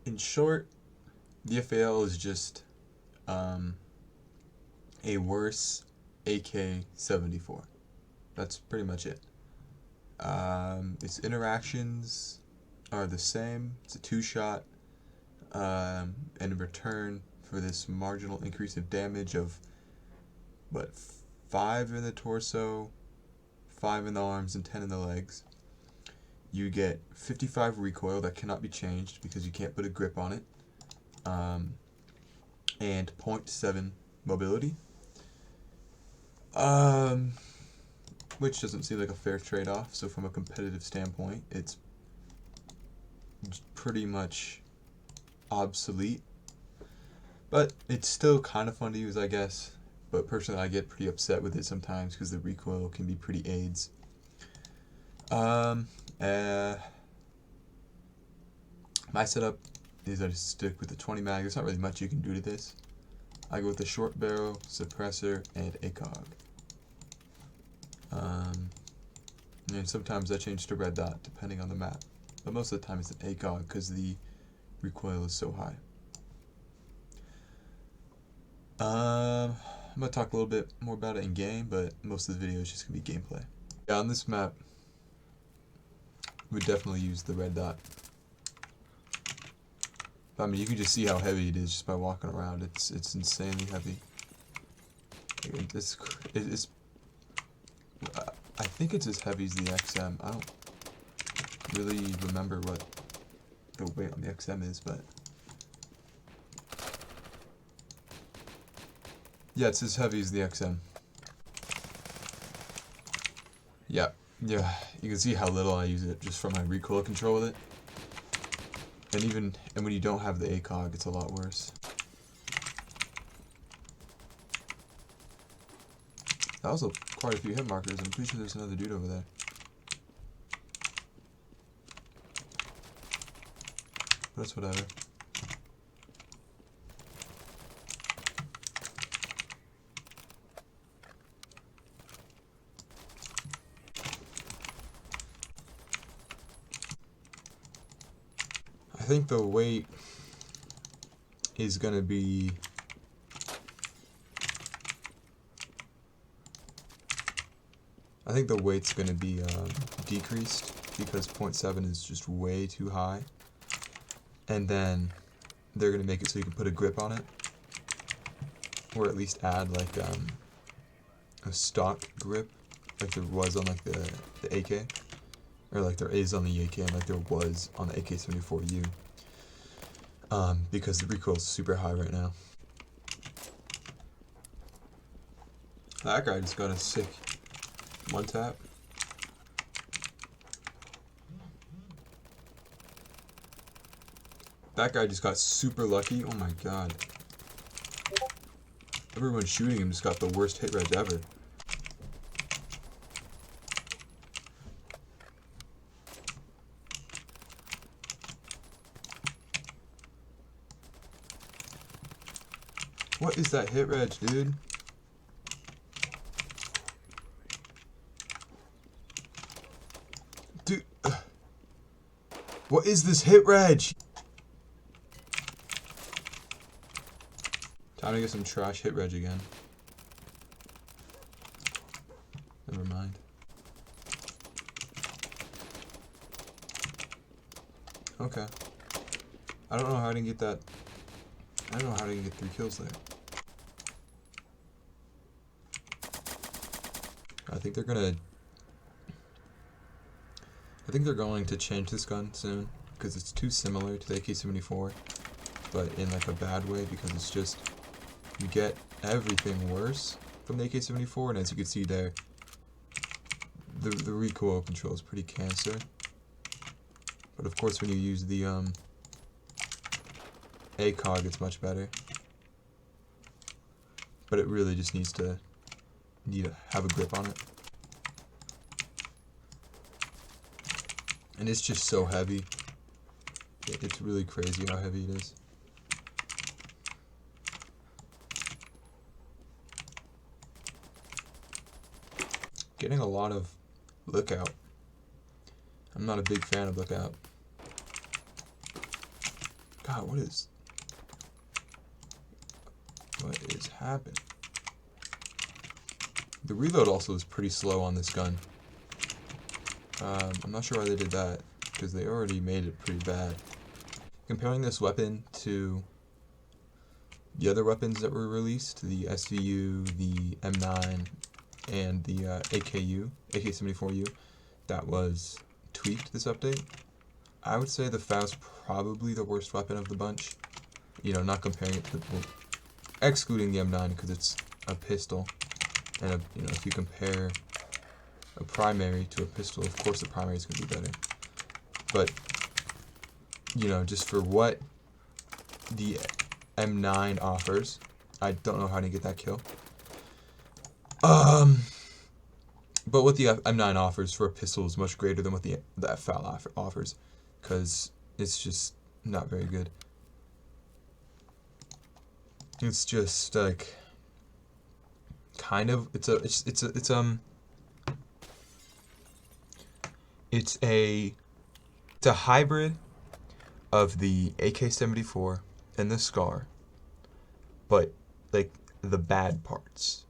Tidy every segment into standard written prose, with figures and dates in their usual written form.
In short, the FAL is just a worse AK-74. That's pretty much it. Its interactions are the same. It's a two-shot, and in return for this marginal increase of damage of, 5 in the torso, 5 in the arms, and 10 in the legs, you get 55 recoil that cannot be changed because you can't put a grip on it, and 0.7 mobility, which doesn't seem like a fair trade-off. So from a competitive standpoint, it's pretty much obsolete, but it's still kind of fun to use, I guess. But personally, I get pretty upset with it sometimes because the recoil can be pretty AIDS. My setup is I just stick with the 20 mag. There's not really much you can do to this. I go with the short barrel, suppressor, and ACOG. And sometimes I change to red dot depending on the map, but most of the time it's an ACOG because the recoil is so high. I'm going to talk a little bit more about it in game, but most of the video is just going to be gameplay. Yeah, on this map, we definitely use the red dot. I mean, you can just see how heavy it is just by walking around. It's insanely heavy. I think it's as heavy as the XM. I don't really remember what the weight on the XM is, but yeah, it's as heavy as the XM. Yeah, you can see how little I use it just from my recoil control with it. And when you don't have the ACOG, it's a lot worse. That was quite a few hit markers. I'm pretty sure there's another dude over there. But it's whatever. I think the weight is gonna be decreased because 0.7 is just way too high, and then they're gonna make it so you can put a grip on it, or at least add like a stock grip like there was on like the AK. Or like there is on the AK and like there was on the AK-74U. Because the recoil is super high right now. That guy just got a sick one tap. That guy just got super lucky. Oh my god. Everyone shooting him just got the worst hit reg ever. What is that hit reg, dude? Dude, what is this hit reg? Time to get some trash hit reg again. Never mind. Okay. I don't know how I didn't get that. I don't know how I didn't get 3 kills there. I think they're going to change this gun soon because it's too similar to the AK-74, but in like a bad way, because it's just, you get everything worse from the AK-74, and as you can see there, the recoil control is pretty cancer. But of course when you use the ACOG, it's much better. But it really just needs to have a grip on it. And it's just so heavy. It's really crazy how heavy it is. Getting a lot of lookout. I'm not a big fan of lookout, God, what is happening? The reload also is pretty slow on this gun. I'm not sure why they did that, because they already made it pretty bad. Comparing this weapon to the other weapons that were released, the SVU, the M9, and the AK-74U, that was tweaked this update, I would say the FAL's probably the worst weapon of the bunch. You know, not comparing it to the, well, excluding the M9 because it's a pistol, and you know, if you compare a primary to a pistol, of course the primary is going to be better. But you know, just for what the M9 offers, I don't know how to get that kill. But what the M9 offers for a pistol is much greater than what the FAL offers, because it's just not very good. It's just like kind of it's a hybrid of the AK-74 and the SCAR, but like the bad parts.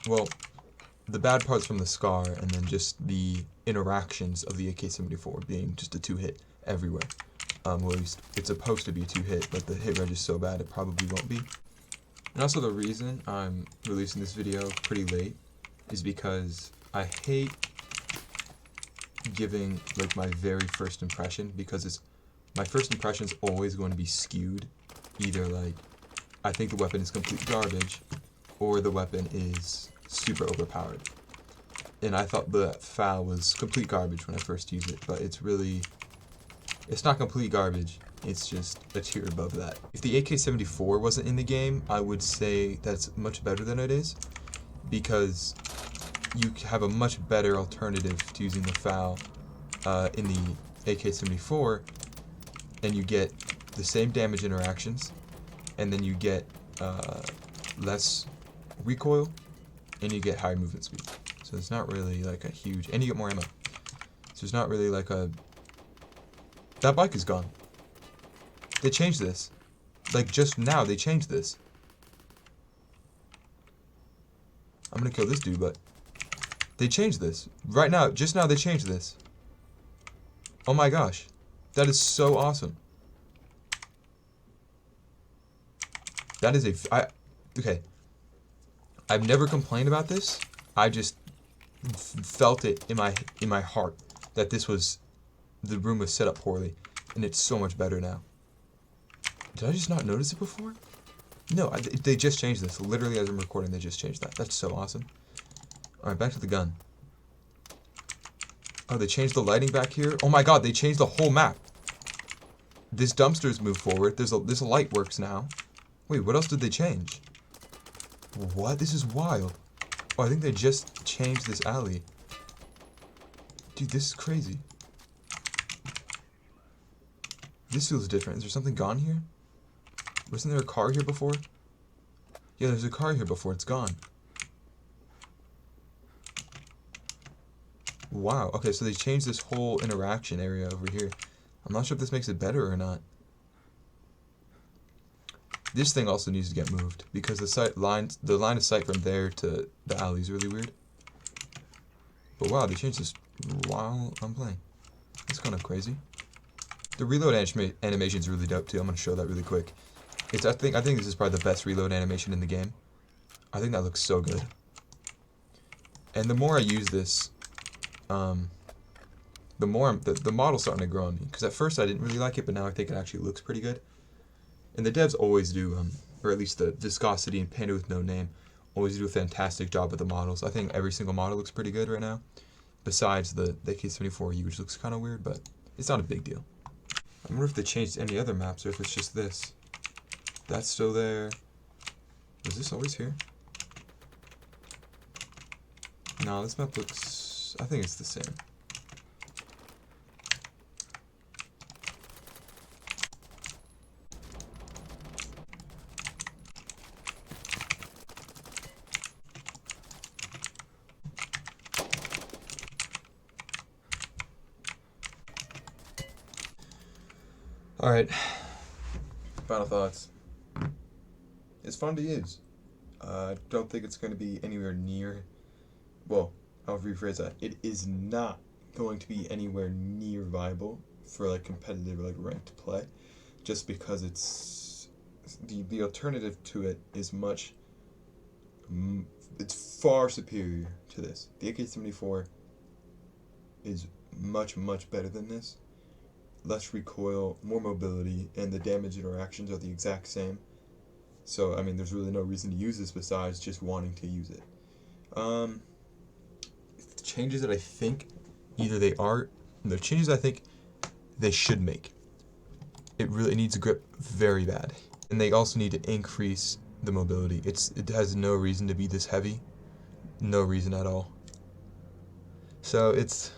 Well, the bad parts from the SCAR, and then just the interactions of the AK-74 being just a 2-hit everywhere. Well, at least it's supposed to be a 2-hit, but the hit reg is so bad it probably won't be. And also the reason I'm releasing this video pretty late is because I hate giving like my very first impression, because my first impression is always going to be skewed. Either like I think the weapon is complete garbage, or the weapon is super overpowered. And I thought the FAL was complete garbage when I first used it, but it's not complete garbage, it's just a tier above that. If the AK-74 wasn't in the game, I would say that's much better than it is, because you have a much better alternative to using the FAL in the AK-74, and you get the same damage interactions, and then you get less recoil, and you get higher movement speed. So it's not really like a huge, and you get more ammo. So it's not really like a, that bike is gone. They changed this. Like just now they changed this. I'm gonna kill this dude, but they changed this. Right now, just now they changed this. Oh my gosh. That is so awesome. That is okay. I've never complained about this. I just felt it in my heart that the room was set up poorly, and it's so much better now. Did I just not notice it before? No, they just changed this. Literally as I'm recording, they just changed that. That's so awesome. Alright, back to the gun. Oh, they changed the lighting back here? Oh my god, they changed the whole map. This dumpster's moved forward. This light works now. Wait, what else did they change? What? This is wild. Oh, I think they just changed this alley. Dude, this is crazy. This feels different. Is there something gone here? Wasn't there a car here before? Yeah, there's a car here before. It's gone. Wow. Okay, so they changed this whole interaction area over here. I'm not sure if this makes it better or not. This thing also needs to get moved, because the line of sight from there to the alley is really weird. But wow, they changed this while I'm playing. That's kind of crazy. The reload animation is really dope too. I'm gonna show that really quick. I think this is probably the best reload animation in the game. I think that looks so good. And the more I use this, the more the model's starting to grow on me. Because at first I didn't really like it, but now I think it actually looks pretty good. And the devs always do, or at least the Viscosity and Panda with No Name always do a fantastic job with the models. I think every single model looks pretty good right now, besides the AK-74U, which looks kind of weird, but it's not a big deal. I wonder if they changed any other maps, or if it's just this. That's still there. Was this always here? No, this map looks, I think it's the same. Alright, final thoughts. It's fun to use. I don't think it's going to be anywhere near, well, I'll rephrase that. It is not going to be anywhere near viable for like competitive, like ranked play, just because it's the alternative to it is it's far superior to this. The AK-74 is much better than this. Less recoil, more mobility, and the damage interactions are the exact same. So, I mean, there's really no reason to use this besides just wanting to use it. The changes that I think the changes I think they should make. It really needs grip very bad. And they also need to increase the mobility. It has no reason to be this heavy. No reason at all. So it's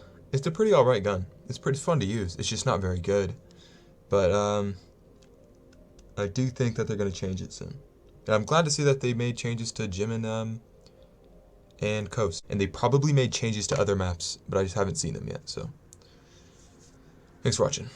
a pretty alright gun. It's pretty fun to use. It's just not very good. But I do think that they're going to change it soon. And I'm glad to see that they made changes to Gym and Coast. And they probably made changes to other maps, but I just haven't seen them yet. So thanks for watching.